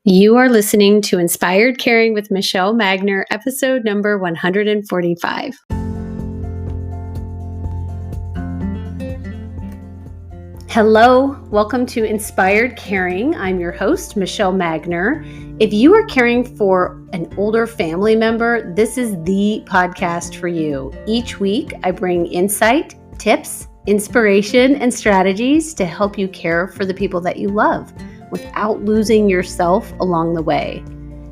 You are listening to Inspired Caring with Michelle Magner, episode number 145. Hello, welcome to Inspired Caring. I'm your host, Michelle Magner. If you are caring for an older family member, this is the podcast for you. Each week, I bring insight, tips, inspiration, and strategies to help you care for the people that you love without losing yourself along the way.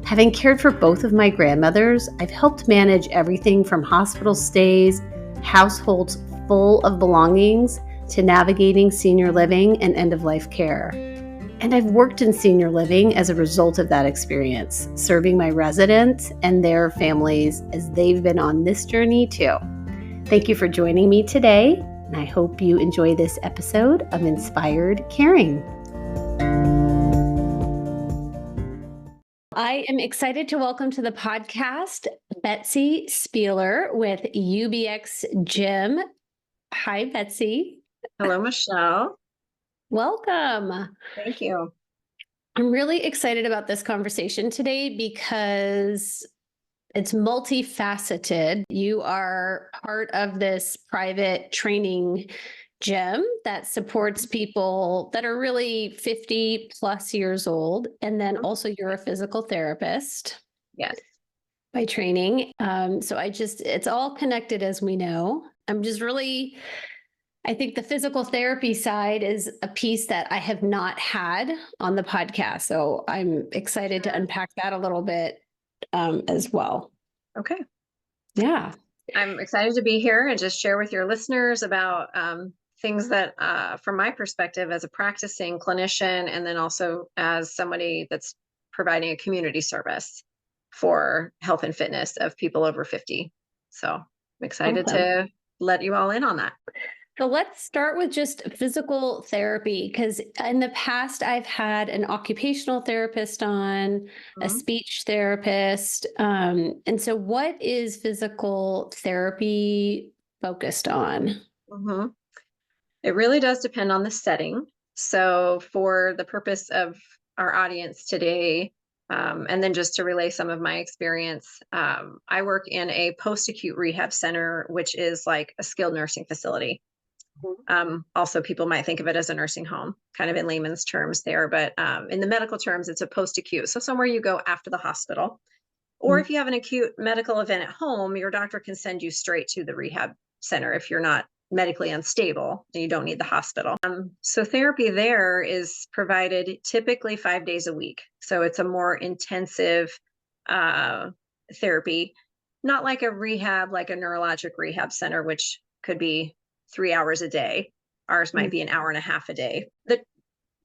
Having cared for both of my grandmothers, I've helped manage everything from hospital stays, households full of belongings, to navigating senior living and end-of-life care. And I've worked in senior living as a result of that experience, serving my residents and their families as they've been on this journey too. Thank you for joining me today, and I hope you enjoy this episode of Inspired Caring. I am excited to welcome to the podcast Betsy Spieler with UBStronger. Hi, Betsy. Hello, Michelle. Welcome. Thank you. I'm really excited about this conversation today because it's multifaceted. You are part of this private training gym that supports people that are really 50 plus years old. And then also you're a physical therapist. Yes. By training. It's all connected, as we know. I think the physical therapy side is a piece that I have not had on the podcast. So I'm excited to unpack that a little bit as well. Okay. Yeah. I'm excited to be here and just share with your listeners about things that, from my perspective as a practicing clinician, and then also as somebody that's providing a community service for health and fitness of people over 50. So I'm excited to let you all in on that. So let's start with just physical therapy, because in the past I've had an occupational therapist on, a speech therapist. And so what is physical therapy focused on? It really does depend on the setting. So for the purpose of our audience today, and then just to relay some of my experience, I work in a post-acute rehab center, which is like a skilled nursing facility. Also, people might think of it as a nursing home, kind of in layman's terms there, but in the medical terms, it's a post-acute. So somewhere you go after the hospital, or if you have an acute medical event at home, your doctor can send you straight to the rehab center if you're not medically unstable and you don't need the hospital. So therapy there is provided typically 5 days a week. So it's a more intensive therapy, not like a rehab, like a neurologic rehab center, which could be 3 hours a day. Ours might be an hour and a half a day. There's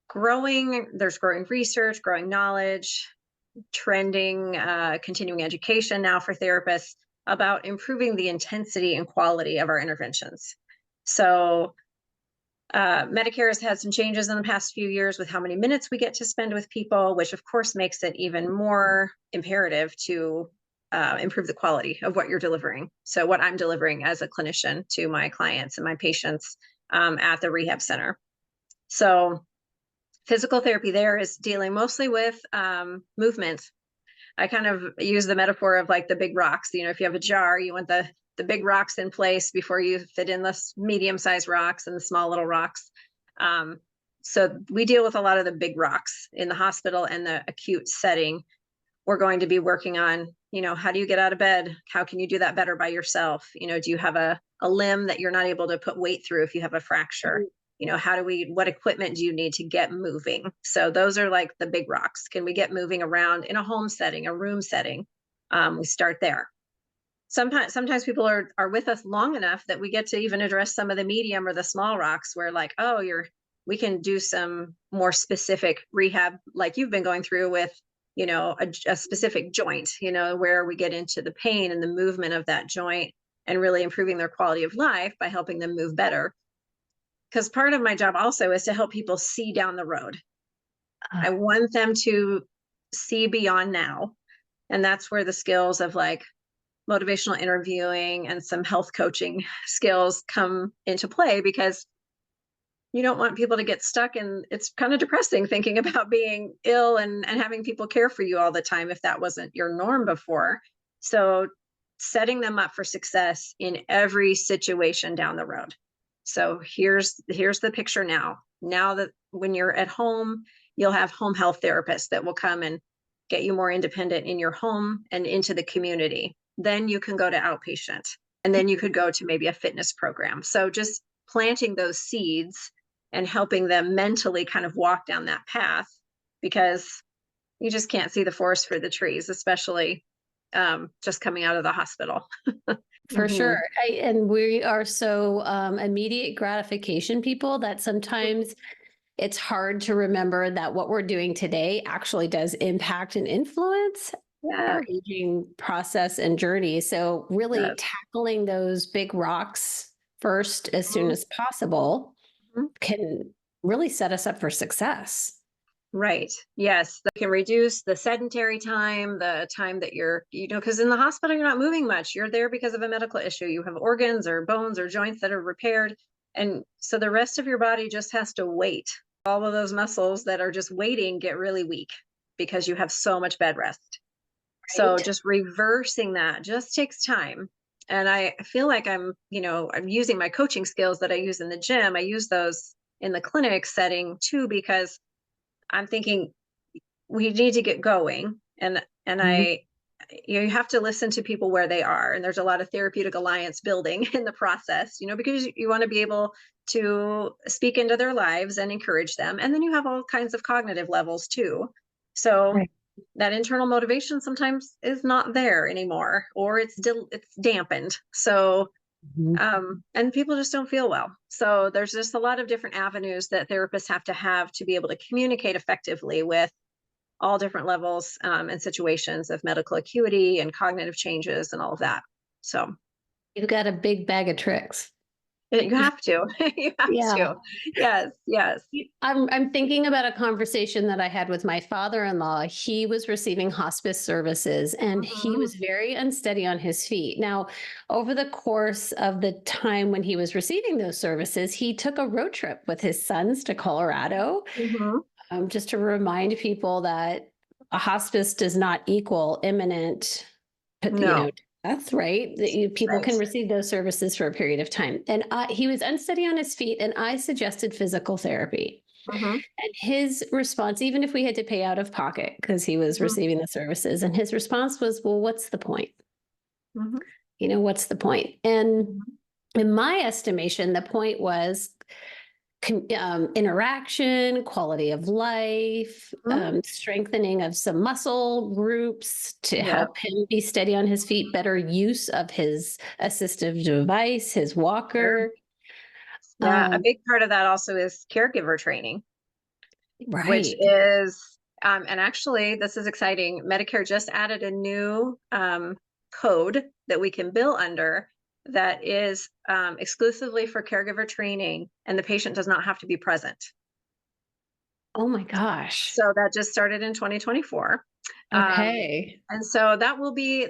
growing research, growing knowledge, trending, continuing education now for therapists about improving the intensity and quality of our interventions. So Medicare has had some changes in the past few years with how many minutes we get to spend with people, which of course makes it even more imperative to improve the quality of what you're delivering. So what I'm delivering as a clinician to my clients and my patients at the rehab center. So physical therapy there is dealing mostly with movement. I kind of use the metaphor of like the big rocks. You know, if you have a jar, you want the big rocks in place before you fit in the medium-sized rocks and the small little rocks. So we deal with a lot of the big rocks in the hospital and the acute setting. We're going to be working on, you know, how do you get out of bed? How can you do that better by yourself? You know, do you have a limb that you're not able to put weight through if you have a fracture? You know, what equipment do you need to get moving? So those are like the big rocks. Can we get moving around in a home setting, a room setting? We start there. Sometimes people are with us long enough that we get to even address some of the medium or the small rocks where like, oh, we can do some more specific rehab like you've been going through with, you know, a specific joint, you know, where we get into the pain and the movement of that joint and really improving their quality of life by helping them move better. Because part of my job also is to help people see down the road. I want them to see beyond now. And that's where the skills of like motivational interviewing and some health coaching skills come into play, because you don't want people to get stuck, and it's kind of depressing thinking about being ill and having people care for you all the time if that wasn't your norm before. So setting them up for success in every situation down the road. So here's the picture now. Now that when you're at home, you'll have home health therapists that will come and get you more independent in your home and into the community. Then you can go to outpatient, and then you could go to maybe a fitness program. So just planting those seeds and helping them mentally kind of walk down that path, because you just can't see the forest for the trees, especially just coming out of the hospital. For Mhm. sure. And we are so immediate gratification people that sometimes it's hard to remember that what we're doing today actually does impact and influence Yeah. our aging process and journey. So, really Yes. tackling those big rocks first as soon as possible Mhm. can really set us up for success. Right. Yes. That can reduce the sedentary time, the time that because in the hospital, you're not moving much. You're there because of a medical issue. You have organs or bones or joints that are repaired. And so the rest of your body just has to wait. All of those muscles that are just waiting get really weak because you have so much bed rest. So Right. just reversing that just takes time. And I feel like I'm using my coaching skills that I use in the gym. I use those in the clinic setting too, because I'm thinking we need to get going. And Mhm. I you have to listen to people where they are. And there's a lot of therapeutic alliance building in the process, because you want to be able to speak into their lives and encourage them. And then you have all kinds of cognitive levels too. So Right. that internal motivation sometimes is not there anymore, or it's dampened. So Mhm. and people just don't feel well. So there's just a lot of different avenues that therapists have to be able to communicate effectively with all different levels and situations of medical acuity and cognitive changes and all of that. So You've got a big bag of tricks. you have to, you have Yeah. to. Yes, yes. I'm thinking about a conversation that I had with my father-in-law. He was receiving hospice services and he Hmm. was very unsteady on his feet. Now, over the course of the time when he was receiving those services, he took a road trip with his sons to Colorado, Hmm. just to remind people that a hospice does not equal imminent, No, death, right? People right. can receive those services for a period of time. And he was unsteady on his feet, and I suggested physical therapy. Hmm. And his response, even if we had to pay out of pocket because he was receiving the services, and his response was, well, what's the point? Hmm. What's the point? And Hmm. in my estimation, the point was interaction, quality of life, Hmm. strengthening of some muscle groups to Yeah, help him be steady on his feet, better use of his assistive device, his sure. walker. Yeah, a Um, big part of that also is caregiver training, which right. is, and actually, this is exciting. Medicare just added a new code that we can bill under that is exclusively for caregiver training, and the patient does not have to be present. Oh my gosh. So that just started in 2024. Um, Okay. and so that will be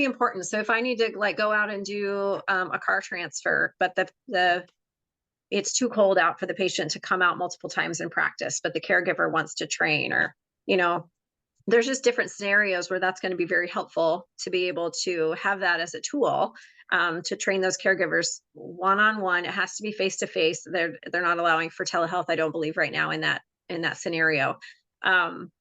important. So if I need to like go out and do a car transfer, but the it's too cold out for the patient to come out multiple times in practice, but the caregiver wants to train, or you know there's just different scenarios where that's going to be very helpful to be able to have that as a tool to train those caregivers one on one. It has to be face to face. They're not allowing for telehealth, I don't believe, right now in that scenario. Um,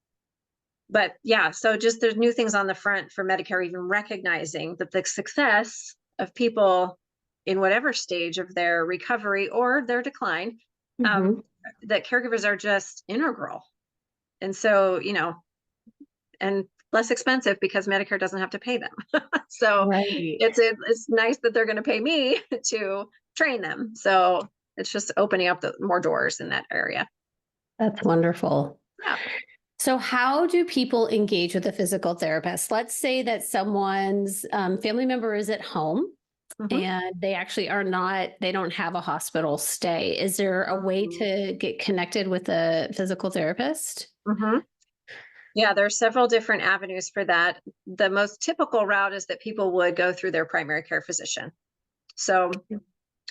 but yeah, so just there's new things on the front for Medicare, even recognizing that the success of people in whatever stage of their recovery or their decline, um, Mhm. that caregivers are just integral. And so, and less expensive because Medicare doesn't have to pay them. So Right. it's nice that they're going to pay me to train them. So it's just opening up more doors in that area. That's wonderful. Yeah. So, how do people engage with a physical therapist? Let's say that someone's family member is at home Hmm. and they actually they don't have a hospital stay. Is there a way to get connected with a physical therapist? Hmm. Yeah, there are several different avenues for that. The most typical route is that people would go through their primary care physician. So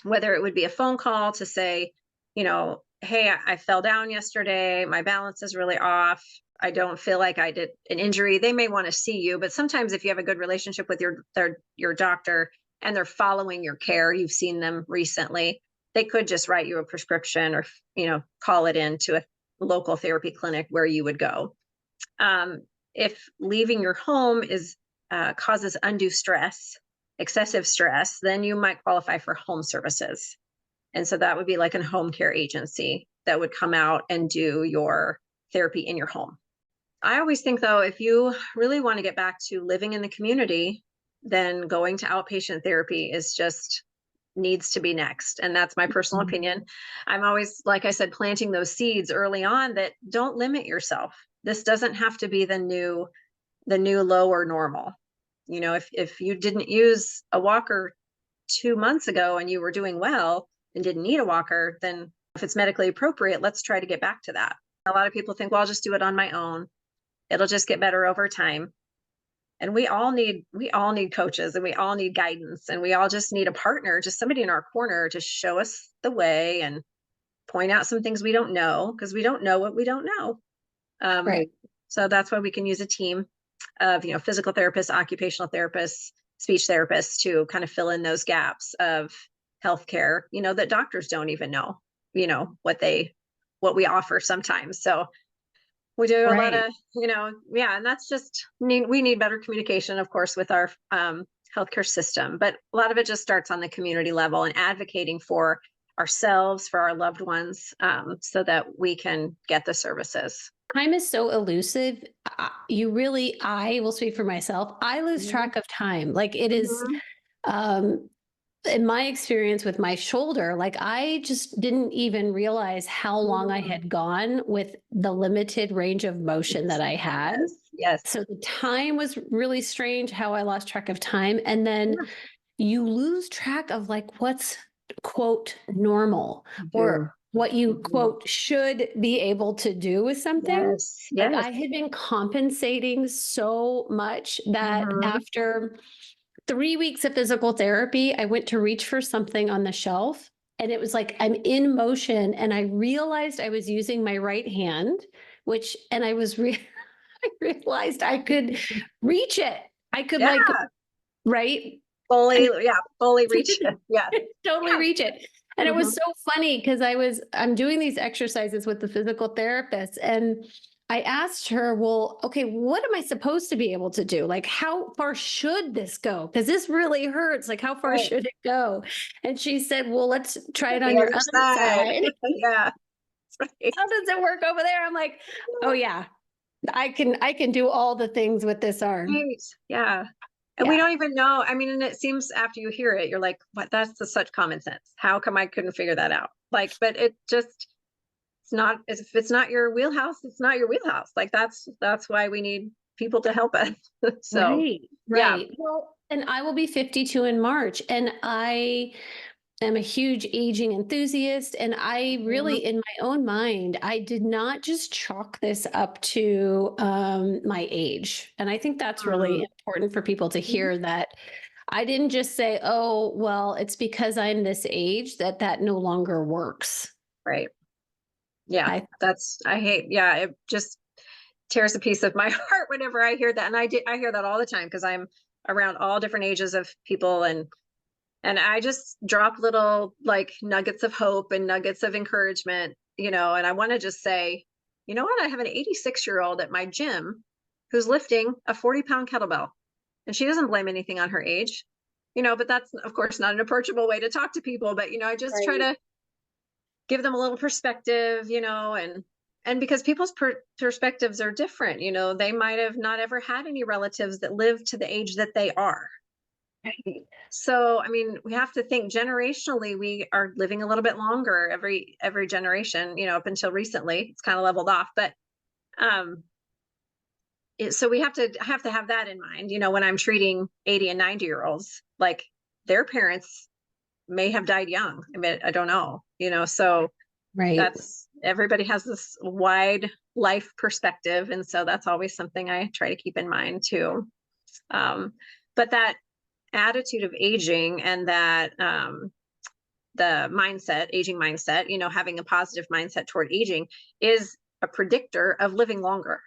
whether it would be a phone call to say, hey, I fell down yesterday. My balance is really off. I don't feel like I did an injury. They may want to see you, but sometimes if you have a good relationship with your doctor and they're following your care, you've seen them recently, they could just write you a prescription or, call it in to a local therapy clinic where you would go. Um, if leaving your home is causes undue stress, excessive stress, then you might qualify for home services. And so that would be like a home care agency that would come out and do your therapy in your home. I always think, though, if you really want to get back to living in the community, then going to outpatient therapy is just needs to be next. And that's my personal opinion. I'm always, like I said, planting those seeds early on that don't limit yourself. This doesn't have to be the new low or normal. If you didn't use a walker 2 months ago and you were doing well and didn't need a walker, then if it's medically appropriate, let's try to get back to that. A lot of people think, well, I'll just do it on my own. It'll just get better over time. And we all need coaches, and we all need guidance, and we all just need a partner, just somebody in our corner to show us the way and point out some things we don't know, because we don't know what we don't know. Right. So that's why we can use a team of, physical therapists, occupational therapists, speech therapists to kind of fill in those gaps of healthcare, that doctors don't even know, what we offer sometimes. So we do a lot Right. of, yeah, and that's just we need better communication, of course, with our healthcare system. But a lot of it just starts on the community level and advocating for ourselves, for our loved ones, so that we can get the services. Time is so elusive. I will speak for myself. I lose Mhm. track of time. Like it is, Mhm. um, in my experience with my shoulder, like I just didn't even realize how long I Mhm. had gone with the limited range of motion that I had. Yes, yes. So the time was really strange how I lost track of time. And then Yeah, you lose track of like what's quote normal you do. or what you Mhm. quote should be able to do with something. Yes, Like yes. I had been compensating so much that Mhm. after 3 weeks of physical therapy, I went to reach for something on the shelf and it was like I'm in motion and I realized I was using my right hand, which, and I realized I could reach it. I could Yeah, like, right? And fully, yeah, fully reach it. Yes. totally Yeah. reach it. And it was Mhm. so funny because I'm doing these exercises with the physical therapist and I asked her, well, okay, what am I supposed to be able to do? Like, how far should this go? Because this really hurts. Like, how far Right. should it go? And she said, well, let's try it on The your other other side. side. Yeah. Right. How does it work over there? I'm like, oh yeah, I can do all the things with this arm. Right. Yeah. And we Yeah. don't even know. I mean, and it seems after you hear it, you're like, what? Such common sense. How come I couldn't figure that out? Like, but it's not, if it's not your wheelhouse, it's not your wheelhouse. Like that's why we need people to help us. So Right, yeah. right. Well, and I will be 52 in March, and I am a huge aging enthusiast. And I Mhm. really, in my own mind, I did not just chalk this up to my age. And I think that's really Mm. important for people to Mhm. hear that I didn't just say, oh, well, it's because I'm this age that that no longer works. Right. Yeah. I, I hate, yeah, it just tears a piece of my heart whenever I hear that. And I hear that all the time because I'm around all different ages of people, and I just drop little like nuggets of hope and nuggets of encouragement, and I want to just say, you know what? I have an 86-year-old at my gym who's lifting a 40-pound kettlebell, and she doesn't blame anything on her age, but that's, of course, not an approachable way to talk to people. But, I just try right. to give them a little perspective, and because people's perspectives are different, they might have not ever had any relatives that live to the age that they are. Right. So, I mean, we have to think generationally, we are living a little bit longer every generation, up until recently. It's kind of leveled off, but um so we have that in mind, when I'm treating 80 and 90-year-olds, like their parents may have died young. I mean, I don't know, so Right. that's everybody has this wide life perspective, and so that's always something I try to keep in mind too. But that attitude of aging and that mindset, aging mindset, having a positive mindset toward aging is a predictor of living longer.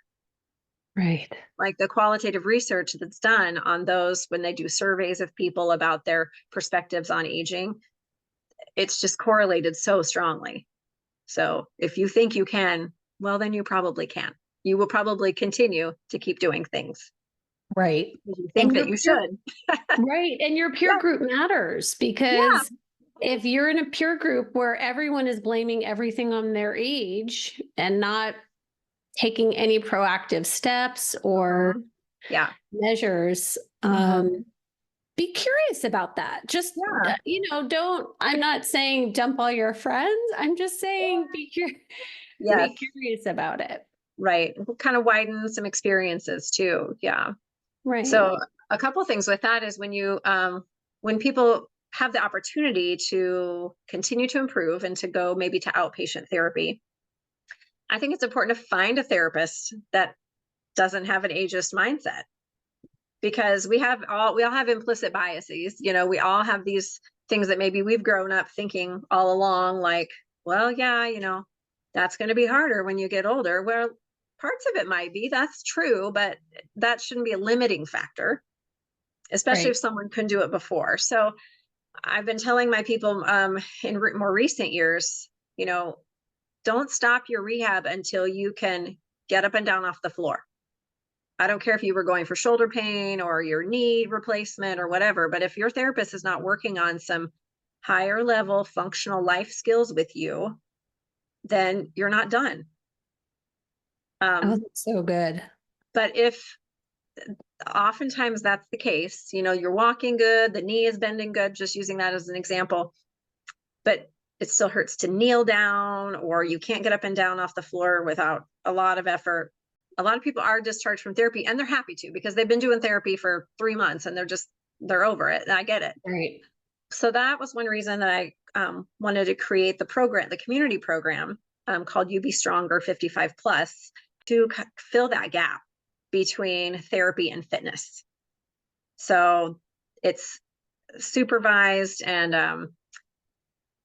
Right. Like the qualitative research that's done on those when they do surveys of people about their perspectives on aging, it's just correlated so strongly. So if you think you can, well, then you probably can. You will probably continue to keep doing things. Right. You think that you should. Right. And your peer Yeah. group matters, because if you're in a peer group where everyone is blaming everything on their age and not taking any proactive steps or Yeah. measures, be curious about that. Just, Yeah. I'm not saying dump all your friends. I'm just saying Yes. be curious about it. Right. Kind of widen some experiences too. Yeah. Right. So a couple things with that is when people have the opportunity to continue to improve and to go maybe to outpatient therapy, I think it's important to find a therapist that doesn't have an ageist mindset, because we all have implicit biases. We all have these things that maybe we've grown up thinking all along, like, well, yeah, that's going to be harder when you get older. Well, parts of it might be, that's true, but that shouldn't be a limiting factor, especially if someone couldn't do it before. So I've been telling my people in more recent years, don't stop your rehab until you can get up and down off the floor. I don't care if you were going for shoulder pain or your knee replacement or whatever, but if your therapist is not working on some higher level functional life skills with you, then you're not done. That's so good. But if oftentimes that's the case, you're walking good, the knee is bending good, just using that as an example, but it still hurts to kneel down, or you can't get up and down off the floor without a lot of effort. A lot of people are discharged from therapy, and they're happy to, because they've been doing therapy for 3 months and they're over it. And I get it. Right. So that was one reason that I wanted to create the community program called UBStronger 55 plus, to fill that gap between therapy and fitness. So it's supervised, and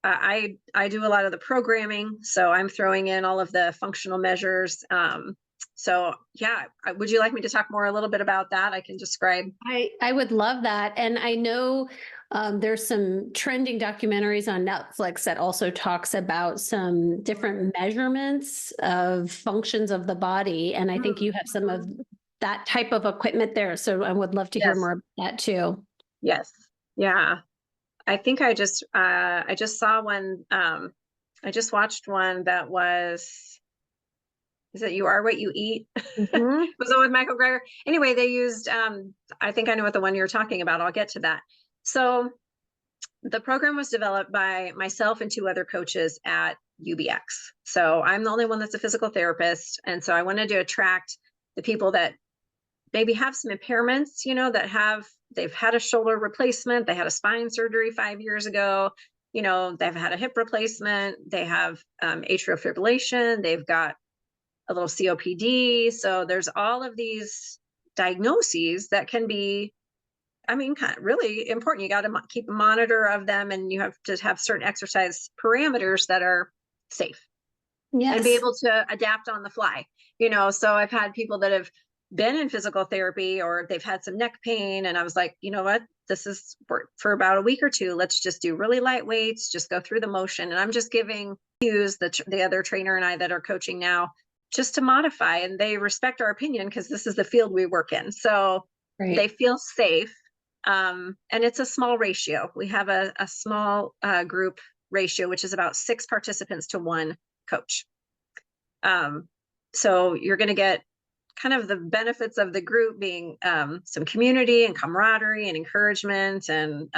I do a lot of the programming, so I'm throwing in all of the functional measures. So yeah, would you like me to talk more a little bit about that? I can describe. I would love that. And I know there's some trending documentaries on Netflix that also talks about some different measurements of functions of the body. And I think you have some of that type of equipment there. So I would love to hear more about that too. Yes. Yeah. I think I just saw one. I just watched one that was, is it You Are What You Eat? Was it with Michael Greger? Anyway, they used, I think I know what the one you're talking about. I'll get to that. So the program was developed by myself and 2 other coaches at UBX. So I'm the only one that's a physical therapist. And so I wanted to attract the people that maybe have some impairments, they've had a shoulder replacement, they had a spine surgery 5 years ago, they've had a hip replacement, they have atrial fibrillation, they've got a little COPD. So there's all of these diagnoses that can be, kind of really important. You got to keep a monitor of them, and you have to have certain exercise parameters that are safe. Yes. And be able to adapt on the fly. So I've had people that have been in physical therapy, or they've had some neck pain, and I was like, you know what, this is for about a week or 2, let's just do really light weights, just go through the motion. And I'm just giving cues, the other trainer and I that are coaching now, just to modify, and they respect our opinion because this is the field we work in. So they feel safe. And it's a small ratio. We have a small group ratio, which is about 6 participants to 1 coach. So you're going to get kind of the benefits of the group being some community and camaraderie and encouragement and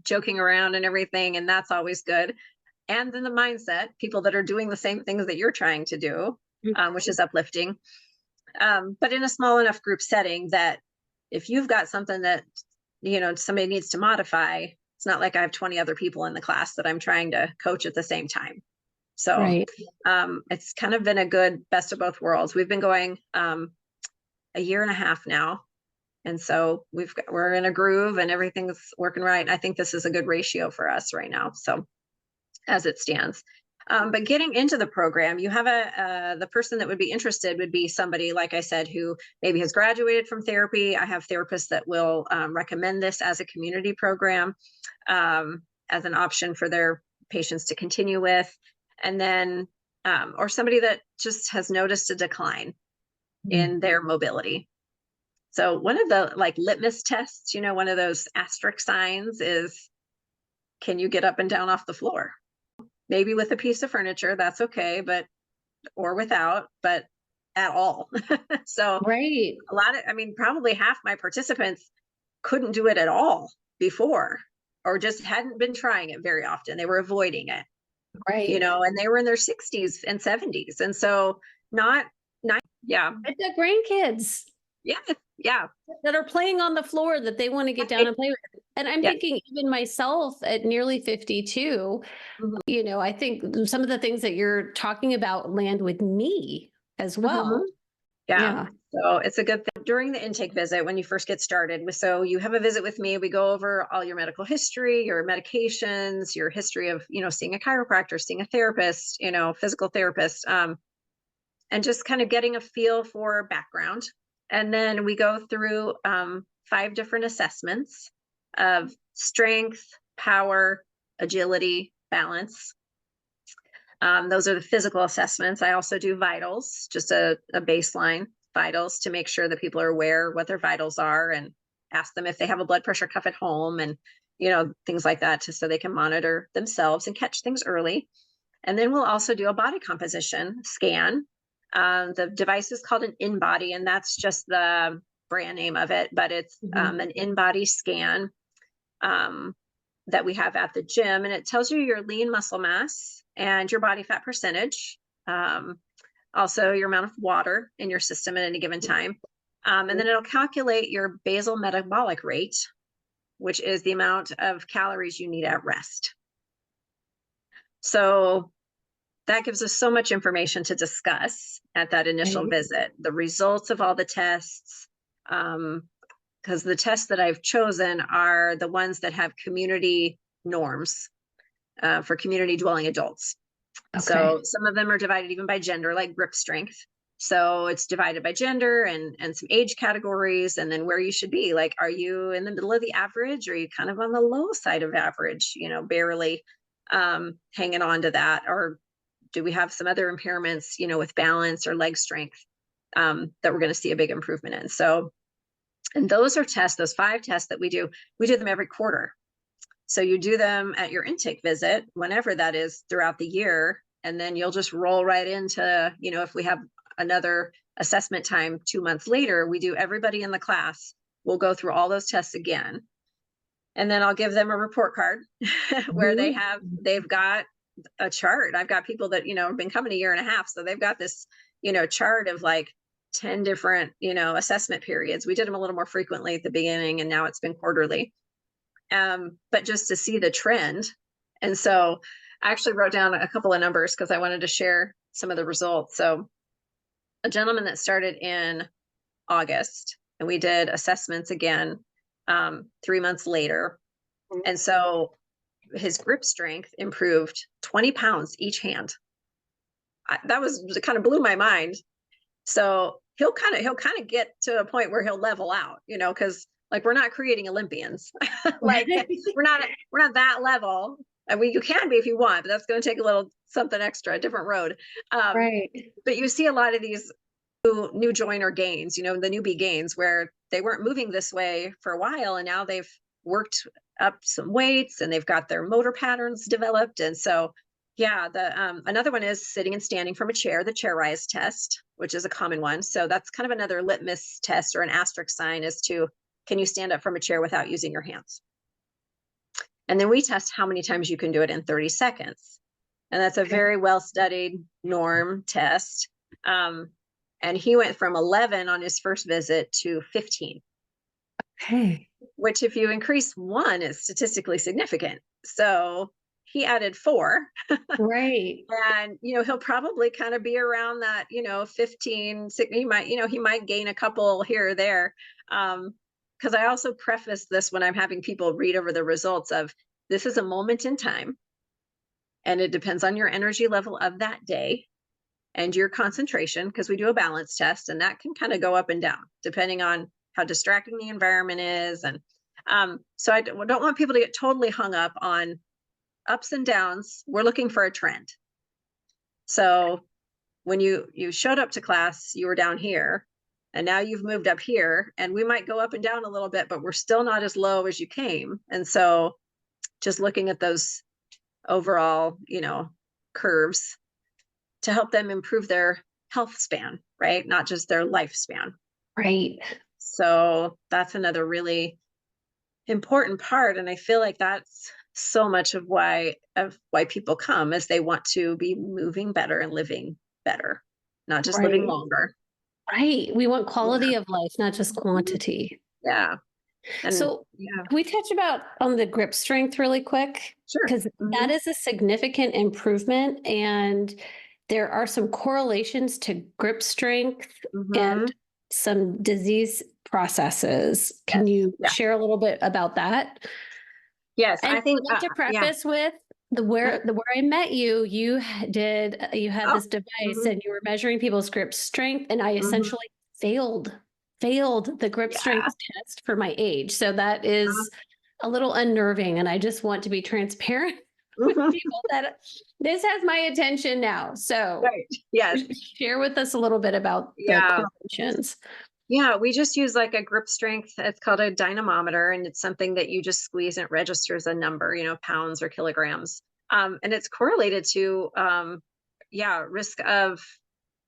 joking around and everything. And that's always good. And then the mindset, people that are doing the same things that you're trying to do, which is uplifting. But in a small enough group setting that if you've got something that, somebody needs to modify, it's not like I have 20 other people in the class that I'm trying to coach at the same time. So it's kind of been a good best of both worlds. We've been going a year and a half now. And so we're in a groove and everything's working right. I think this is a good ratio for us right now. So as it stands. But getting into the program, you have the person that would be interested would be somebody, like I said, who maybe has graduated from therapy. I have therapists that will recommend this as a community program, as an option for their patients to continue with. And then, or somebody that just has noticed a decline in their mobility. So one of the like litmus tests, one of those asterisk signs is, can you get up and down off the floor? Maybe with a piece of furniture, that's okay, but or without, but at all. So Right. probably half my participants couldn't do it at all before, or just hadn't been trying it very often. They were avoiding it, Right. and they were in their 60s and 70s. And so not, yeah, I've got grandkids yeah, yeah, that are playing on the floor that they want to get down and play with. And I'm yeah. thinking, even myself at nearly 52, Mhm. I think some of the things that you're talking about land with me as well. Mhm. Yeah. Yeah. So it's a good thing during the intake visit when you first get started. So you have a visit with me. We go over all your medical history, your medications, your history of, seeing a chiropractor, seeing a therapist, physical therapist, and just kind of getting a feel for background. And then we go through 5 different assessments of strength, power, agility, balance. Those are the physical assessments. I also do vitals, just a baseline vitals to make sure that people are aware what their vitals are, and ask them if they have a blood pressure cuff at home, and things like that, just so they can monitor themselves and catch things early. And then we'll also do a body composition scan. The device is called an in-body, and that's just the brand name of it, but it's an in-body scan that we have at the gym, and it tells you your lean muscle mass and your body fat percentage, also your amount of water in your system at any given time. And then it'll calculate your basal metabolic rate, which is the amount of calories you need at rest. So that gives us so much information to discuss at that initial visit, the results of all the tests, because the tests that I've chosen are the ones that have community norms for community dwelling adults. Okay. So some of them are divided even by gender, like grip strength. So it's divided by gender and some age categories, and then where you should be. Like, are you in the middle of the average? Or are you kind of on the low side of average, barely hanging on to that? Or do we have some other impairments, with balance or leg strength that we're going to see a big improvement in? So, and those are tests, those 5 tests that we do them every quarter. So you do them at your intake visit, whenever that is throughout the year, and then you'll just roll right into, if we have another assessment time 2 months later, we do everybody in the class. We'll go through all those tests again. And then I'll give them a report card where they've got a chart. I've got people that, have been coming a year and a half. So they've got this, chart of like 10 different, assessment periods. We did them a little more frequently at the beginning, and now it's been quarterly. But just to see the trend. And so I actually wrote down a couple of numbers because I wanted to share some of the results. So a gentleman that started in August, and we did assessments again 3 months later. And so his grip strength improved 20 pounds each hand. That kind of blew my mind. So he'll kind of get to a point where he'll level out, because like we're not creating Olympians. Like we're not that level. I mean, you can be if you want, but that's going to take a little something extra, a different road. Right. But you see a lot of these new joiner gains, the newbie gains, where they weren't moving this way for a while, and now they've worked up some weights and they've got their motor patterns developed. And so, yeah, another one is sitting and standing from a chair, the chair rise test, which is a common one. So that's kind of another litmus test or an asterisk sign as to, can you stand up from a chair without using your hands? And then we test how many times you can do it in 30 seconds. And that's a very well-studied norm test. And he went from 11 on his first visit to 15. Okay. Which, if you increase 1, is statistically significant. So he added 4. Right. And, he'll probably kind of be around that, 15, he might gain a couple here or there. because I also preface this when I'm having people read over the results of, this is a moment in time, and it depends on your energy level of that day and your concentration, because we do a balance test, and that can kind of go up and down depending on how distracting the environment is. And so I don't want people to get totally hung up on ups and downs. We're looking for a trend. So when you showed up to class, you were down here, and now you've moved up here, and we might go up and down a little bit, but we're still not as low as you came. And so just looking at those overall, curves to help them improve their health span, right? Not just their lifespan. Right. So that's another really important part. And I feel like that's so much of why people come, is they want to be moving better and living better, not just living Right. longer. Right. We want quality Yeah. of life, not just quantity. Yeah. And So yeah, can we touch about on the grip strength really quick? sure. Because that is a significant improvement, and there are some correlations to grip strength and Mm-hmm. some disease processes. Can Yes. you Yeah. share a little bit about that? Yes. And I I think, would like to yeah. preface with Mhm. where I met you, you had Oh, this device mm-hmm. and you were measuring people's grip strength, and I Mm-hmm. essentially failed the grip Yeah. strength test for my age. So that is a little unnerving, and I just want to be transparent with Mhm. people that this has my attention now. So Right. Yes. share with us a little bit about the Yeah. correlations. Yeah, we just use like a grip strength. It's called a dynamometer, and it's something that you just squeeze and it registers a number, pounds or kilograms. And it's correlated to, yeah, risk of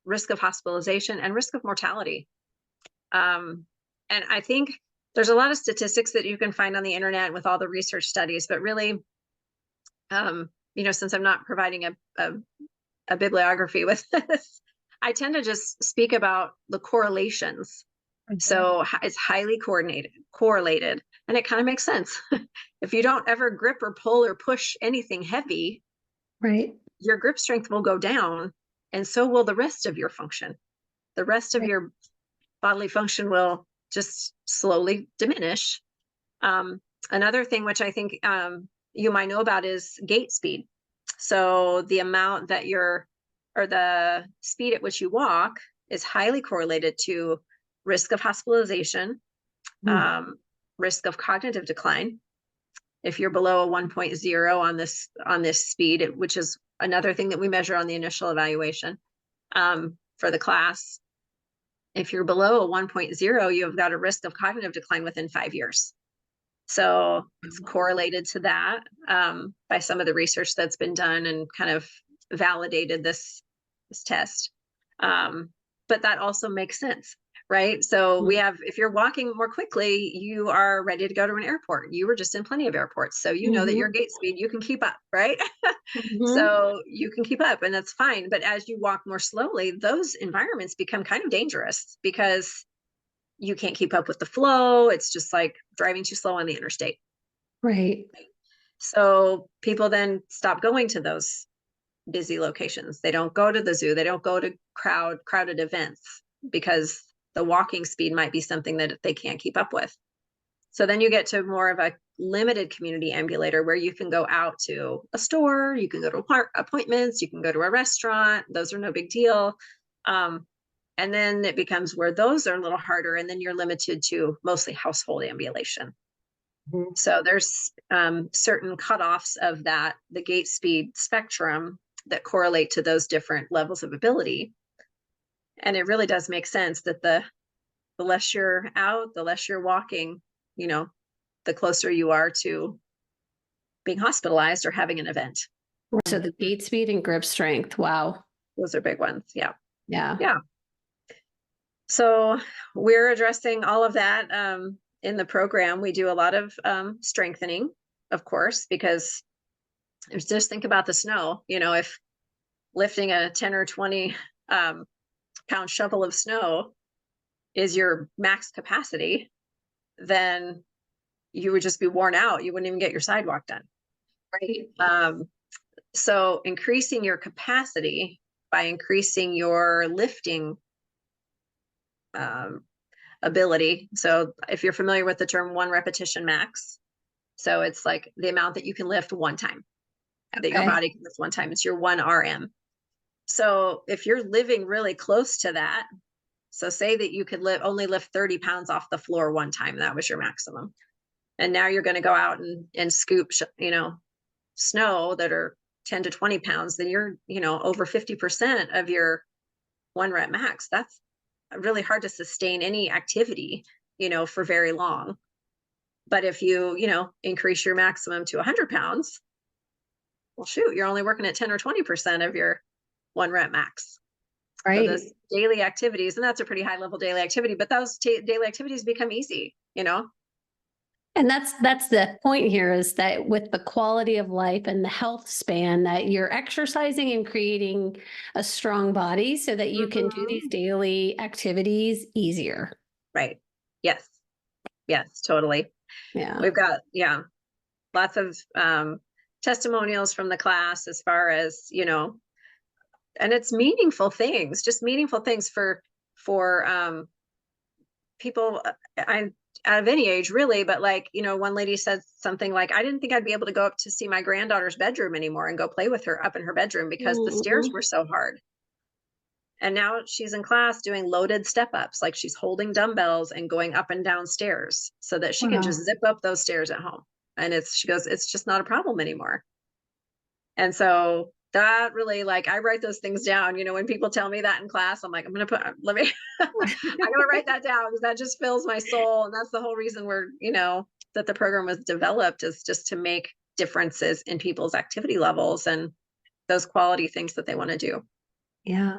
hospitalization and risk of mortality. And I think there's a lot of statistics that you can find on the internet with all the research studies, but really, since I'm not providing a bibliography with this, I tend to just speak about the correlations. So it's highly correlated, and it kind of makes sense. If you don't ever grip or pull or push anything heavy, Right. your grip strength will go down, and so will the rest of your function. The rest of Right. your bodily function will just slowly diminish. Um, Another thing which I think you might know about is gait speed. So the amount that or the speed at which you walk is highly correlated to risk of hospitalization, Mm. risk of cognitive decline. If you're below a 1.0 on this speed, which is another thing that we measure on the initial evaluation for the class, if you're below a 1.0, you've got a risk of cognitive decline within 5 years. So it's correlated to that by some of the research that's been done and kind of validated this test. But that also makes sense, right? So if you're walking more quickly, you are ready to go to an airport. You were just in plenty of airports. So you know that your Mhm. gait speed, you can keep up, right? Mhm. So you can keep up, and that's fine. But as you walk more slowly, those environments become kind of dangerous because you can't keep up with the flow. It's just like driving too slow on the interstate. Right. So people then stop going to those busy locations. They don't go to the zoo. They don't go to crowded events because the walking speed might be something that they can't keep up with. So then you get to more of a limited community ambulator where you can go out to a store, you can go to appointments, you can go to a restaurant. Those are no big deal. And then it becomes where those are a little harder, and then you're limited to mostly household ambulation. Mhm. So there's certain cutoffs of the gait speed spectrum that correlate to those different levels of ability. And it really does make sense that the less you're out, the less you're walking, the closer you are to being hospitalized or having an event. So the gait speed and grip strength. Wow. Those are big ones. Yeah. Yeah. Yeah. So we're addressing all of that in the program. We do a lot of strengthening, of course, because just think about the snow. If lifting a 10 or 20 pound shovel of snow is your max capacity, then you would just be worn out. You wouldn't even get your sidewalk done. Right. So increasing your capacity by increasing your lifting um, ability. So if you're familiar with the term one repetition max, so it's like the amount that you can lift one time, that your body can lift one time. It's your 1 RM. So if you're living really close to that, so say that you could only lift 30 pounds off the floor one time, that was your maximum. And now you're going to go out and scoop, snow that are 10 to 20 pounds, then you're, over 50% of your 1 rep max. That's really hard to sustain any activity, for very long. But if you, increase your maximum to 100 pounds, well, shoot, you're only working at 10 or 20% of your 1 rep max. Right. So those daily activities, and that's a pretty high level daily activity, but those daily activities become easy, And that's the point here, is that with the quality of life and the health span, that you're exercising and creating a strong body so that you can do these daily activities easier. Right. Yes. Yes, totally. Yeah. We've got, lots of testimonials from the class as far as, and it's meaningful things, just meaningful things for people out of any age, really. But like, one lady said something like, I didn't think I'd be able to go up to see my granddaughter's bedroom anymore and go play with her up in her bedroom because the stairs were so hard. And now she's in class doing loaded step-ups, like she's holding dumbbells and going up and down stairs so that she can just zip up those stairs at home. And she goes, it's just not a problem anymore. And so that really, like, I write those things down, when people tell me that in class, I'm like, I'm going to I'm going to write that down, because that just fills my soul. And that's the whole reason that the program was developed, is just to make differences in people's activity levels and those quality things that they want to do. Yeah.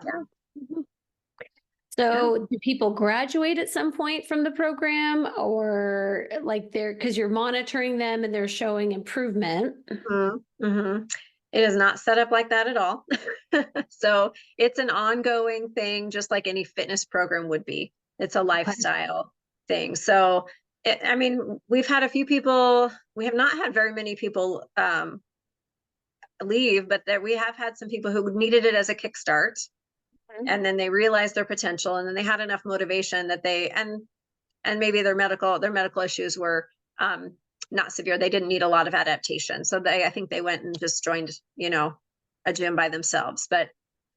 So do people graduate at some point from the program, or like because you're monitoring them and they're showing improvement? It is not set up like that at all. So it's an ongoing thing, just like any fitness program would be. It's a lifestyle thing. So, we've had a few people, we have not had very many people leave, but we have had some people who needed it as a kickstart. And then they realized their potential, and then they had enough motivation that and maybe their medical issues were not severe. They didn't need a lot of adaptation. So I think they went and just joined, a gym by themselves. But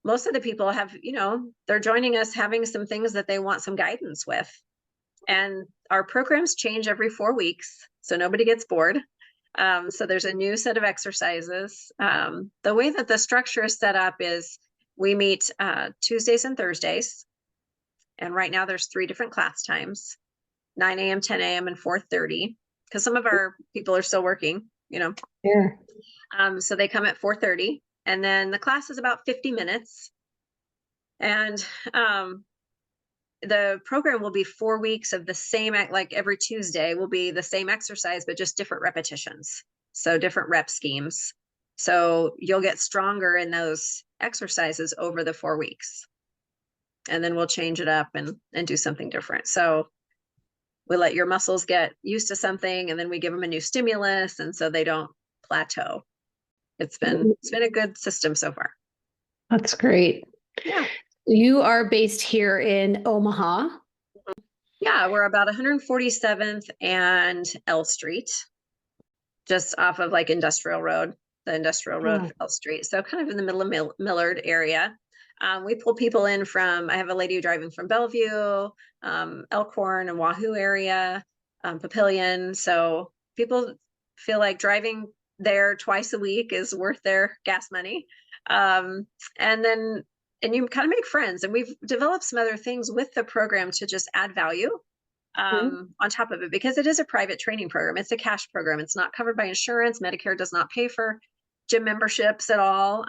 most of the people have, they're joining us having some things that they want some guidance with. And our programs change every 4 weeks, so nobody gets bored. So there's a new set of exercises. The way that the structure is set up is we meet Tuesdays and Thursdays. And right now there's 3 different class times, 9 a.m., 10 a.m., and 4:30, because some of our people are still working, Yeah. So they come at 4:30, and then the class is about 50 minutes. And the program will be 4 weeks of the same, like every Tuesday will be the same exercise, but just different repetitions. So different rep schemes. So you'll get stronger in those exercises over the 4 weeks. And then we'll change it up and do something different. So we let your muscles get used to something, and then we give them a new stimulus, and so they don't plateau. It's been a good system so far. That's great. Yeah. You are based here in Omaha. Yeah, we're about 147th and L Street, just off of like Industrial Road, the Industrial Road of L Street. So kind of in the middle of Millard area. We pull people in I have a lady driving from Bellevue, Elkhorn and Wahoo area, Papillion. So people feel like driving there twice a week is worth their gas money. And you kind of make friends, and we've developed some other things with the program to just add value on top of it, because it is a private training program. It's a cash program. It's not covered by insurance. Medicare does not pay for gym memberships at all,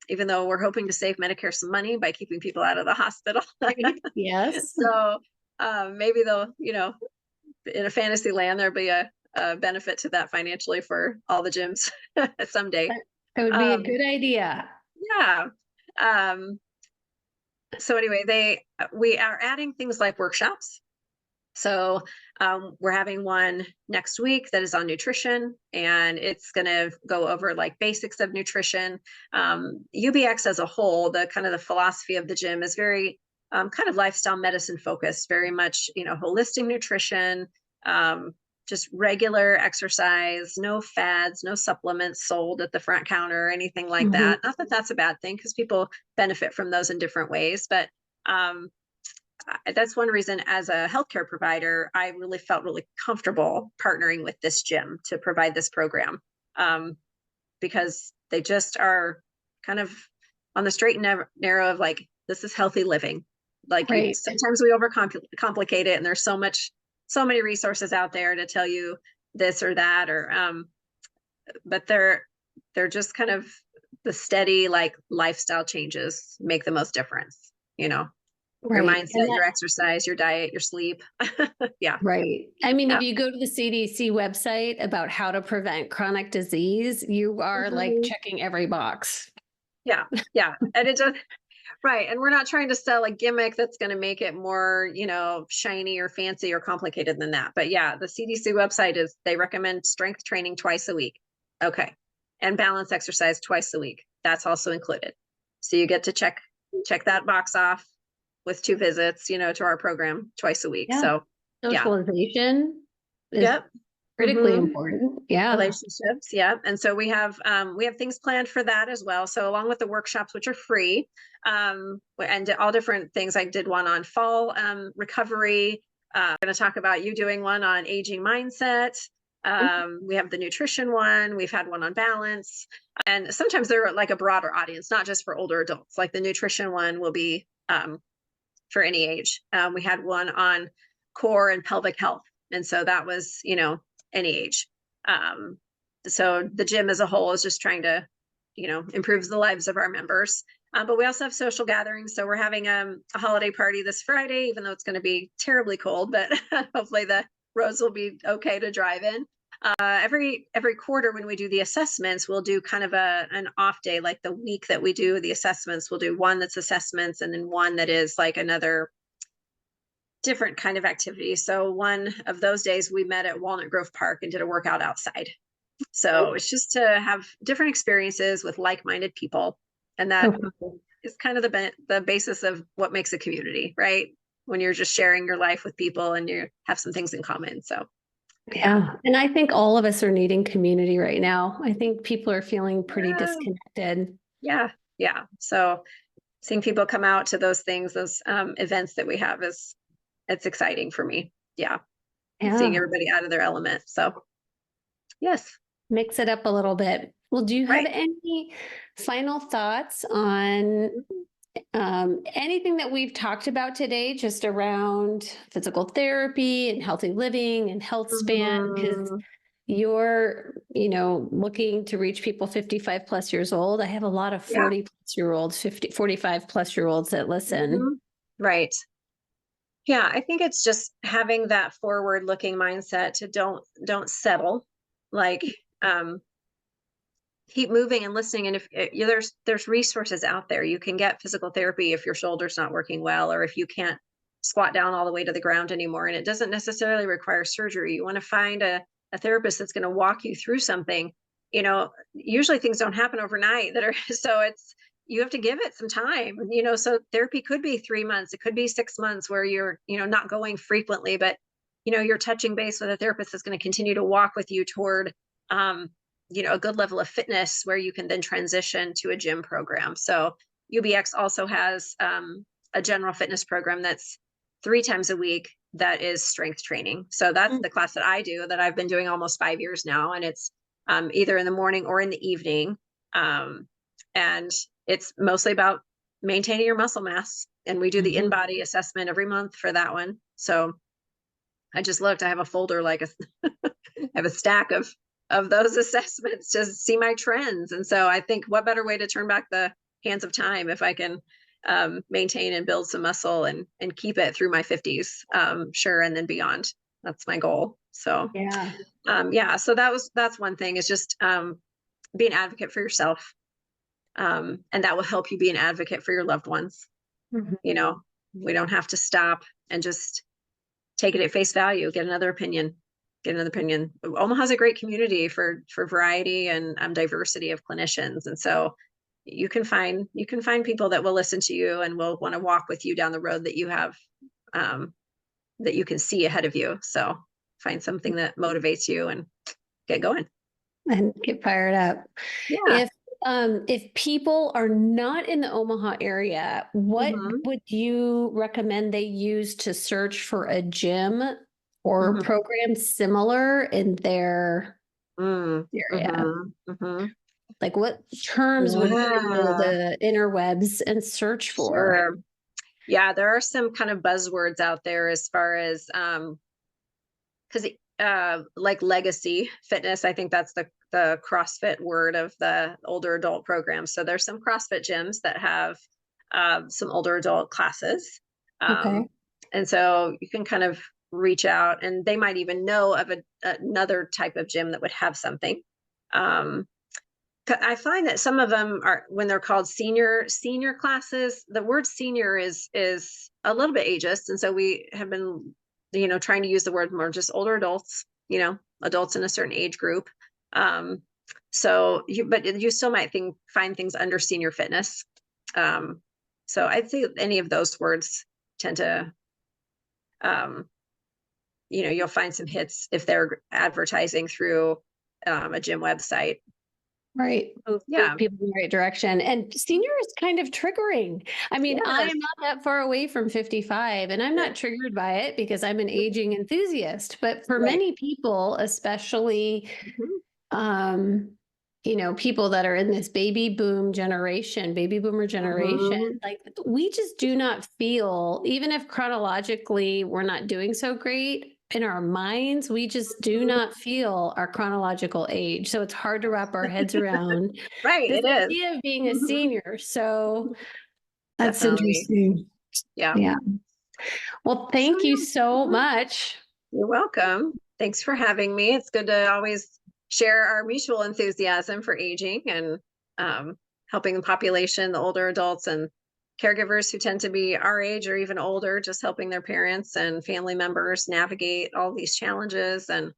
even though we're hoping to save Medicare some money by keeping people out of the hospital. Yes. So maybe they'll, in a fantasy land, there'll be a benefit to that financially for all the gyms someday. That would be a good idea. Yeah. So anyway, we are adding things like workshops. So we're having one next week that is on nutrition, and it's going to go over like basics of nutrition. UBX as a whole, the kind of the philosophy of the gym is very kind of lifestyle medicine focused, very much, holistic nutrition, just regular exercise, no fads, no supplements sold at the front counter or anything like that. Not that that's a bad thing, because people benefit from those in different ways, but that's one reason as a healthcare provider, I really felt really comfortable partnering with this gym to provide this program, because they just are kind of on the straight and narrow of like, this is healthy living. Like Right. sometimes we overcomplicate it, and there's so many resources out there to tell you this or that, or but they're just kind of the steady like lifestyle changes make the most difference, your Right. mindset, your exercise, your diet, your sleep. Yeah. Right. I mean, Yeah. if you go to the CDC website about how to prevent chronic disease, you are like Mhm. checking every box. Yeah. Yeah. And it just, right. And we're not trying to sell a gimmick that's going to make it more, shiny or fancy or complicated than that. But yeah, the CDC website they recommend strength training twice a week. Okay. And balance exercise twice a week. That's also included. So you get to check that box off with 2 visits, to our program twice a week. Yeah. So yeah. Socialization is Yep. critically Hmm. important. Yeah. Relationships, yeah. And so we have things planned for that as well. So along with the workshops, which are free, and all different things. I did one on fall recovery. I'm going to talk about you doing one on aging mindset. We have the nutrition one. We've had one on balance, and sometimes they're like a broader audience, not just for older adults. Like the nutrition one will be for any age. We had one on core and pelvic health, and so that was any age. Um, so the gym as a whole is just trying to, improve the lives of our members. But we also have social gatherings. So we're having a holiday party this Friday, even though it's going to be terribly cold, but hopefully the roads will be okay to drive in. Every quarter when we do the assessments, we'll do kind of an off day, like the week that we do the assessments, we'll do one that's assessments and then one that is like another different kind of activity. So one of those days we met at Walnut Grove Park and did a workout outside. So it's just to have different experiences with like-minded people. And that is kind of the basis of what makes a community, right? When you're just sharing your life with people and you have some things in common. So Yeah. And I think all of us are needing community right now. I think people are feeling pretty yeah, disconnected. yeah, yeah. So seeing people come out to those things, those events that we have it's exciting for me. Yeah. Seeing Yeah. everybody out of their element. So yes. Mix it up a little bit. Well, do you have Right. any final thoughts on anything that we've talked about today, just around physical therapy and healthy living and health span? Because Mhm. you're, looking to reach people 55 plus years old. I have a lot of Yeah. 40 plus year olds, 50, 45 plus year olds that listen. Mhm. Right. Yeah, I think it's just having that forward looking mindset to don't settle. Like um keep moving and listening, and if there's resources out there. You can get physical therapy if your shoulder's not working well, or if you can't squat down all the way to the ground anymore, and it doesn't necessarily require surgery. You want to find a therapist that's going to walk you through something. Usually things don't happen overnight that are so you have to give it some time. So therapy could be 3 months, it could be 6 months where you're not going frequently, but you're touching base with a therapist that's going to continue to walk with you toward um, a good level of fitness where you can then transition to a gym program. So UBX also has a general fitness program that's 3 times a week that is strength training. So that's the class that I do, that I've been doing almost 5 years now, and it's either in the morning or in the evening. And it's mostly about maintaining your muscle mass. And we do the in-body assessment every month for that one. So I just looked, I have a folder, I have a stack of those assessments to see my trends. And so I think, what better way to turn back the hands of time if I can maintain and build some muscle and keep it through my 50s, sure, and then beyond. That's my goal. So Yeah. yeah, so that's one thing, is just be an advocate for yourself, and that will help you be an advocate for your loved ones. Mhm. We don't have to stop and just take it at face value. Get another opinion. Omaha's a great community for variety and diversity of clinicians, and so you can find people that will listen to you and will want to walk with you down the road that you have, that you can see ahead of you. So find something that motivates you and get going. And get fired up. Yeah. If people are not in the Omaha area, what Hmm. would you recommend they use to search for a gym or Hmm. program similar in their Mm. area? Hmm. Hmm. Like what terms would fill Yeah. the interwebs and search for? Sure. Yeah, there are some kind of buzzwords out there as far as because like legacy fitness. I think that's the CrossFit word of the older adult program. So there's some CrossFit gyms that have some older adult classes, Okay. um, and so you can kind of reach out, and they might even know of another type of gym that would have something. Um, I find that some of them are, when they're called senior classes, the word senior is a little bit ageist, and so we have been, trying to use the word more just older adults, adults in a certain age group. Um, but you still might find things under senior fitness. Um, so I'd say any of those words tend to, um, you'll find some hits if they're advertising through a gym website. Right. Move Yeah. people in the right direction. And senior is kind of triggering. I mean, I Yes. am not that far away from 55 and I'm not triggered by it because I'm an aging enthusiast. But for Right. many people, especially Mhm. um, people that are in this baby boomer generation, Mhm. like we just do not feel, even if chronologically we're not doing so great in our minds, we just do Mhm. not feel our chronological age. So it's hard to wrap our heads around Right, this it is. idea of being a Mhm. senior. So that's Definitely. interesting. Yeah. Yeah. Well, So, thank you yeah. so Mhm. much. You're welcome. Thanks for having me. It's good to always share our mutual enthusiasm for aging and um, helping the population, the older adults and caregivers who tend to be our age or even older, just helping their parents and family members navigate all these challenges. And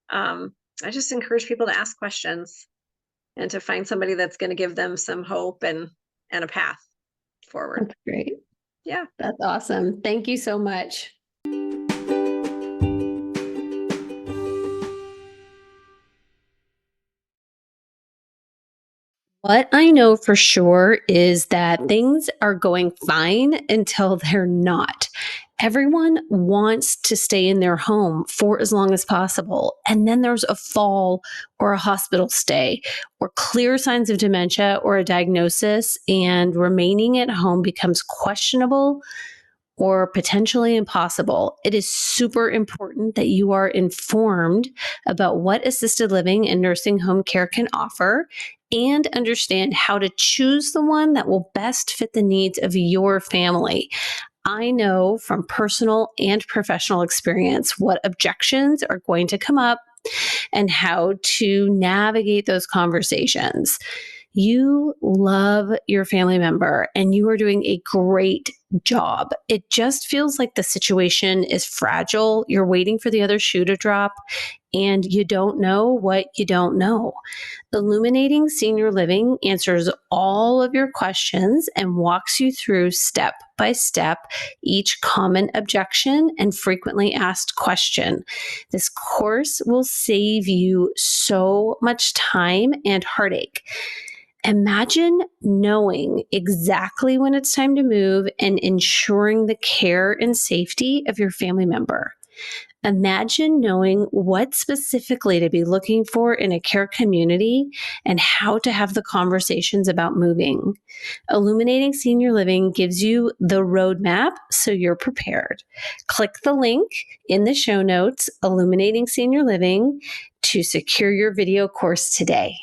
um, I just encourage people to ask questions and to find somebody that's going to give them some hope and a path forward. That's great. Yeah. That's awesome. Thank you so much. What I know for sure is that things are going fine until they're not. Everyone wants to stay in their home for as long as possible. And then there's a fall or a hospital stay or clear signs of dementia or a diagnosis, and remaining at home becomes questionable or potentially impossible. It is super important that you are informed about what assisted living and nursing home care can offer and understand how to choose the one that will best fit the needs of your family. I know from personal and professional experience what objections are going to come up and how to navigate those conversations. You love your family member and you are doing a great job. It just feels like the situation is fragile. You're waiting for the other shoe to drop and you don't know what you don't know. Illuminating Senior Living answers all of your questions and walks you through step by step each common objection and frequently asked question. This course will save you so much time and heartache. Imagine knowing exactly when it's time to move and ensuring the care and safety of your family member. Imagine knowing what specifically to be looking for in a care community and how to have the conversations about moving. Illuminating Senior Living gives you the roadmap so you're prepared. Click the link in the show notes, Illuminating Senior Living, to secure your video course today.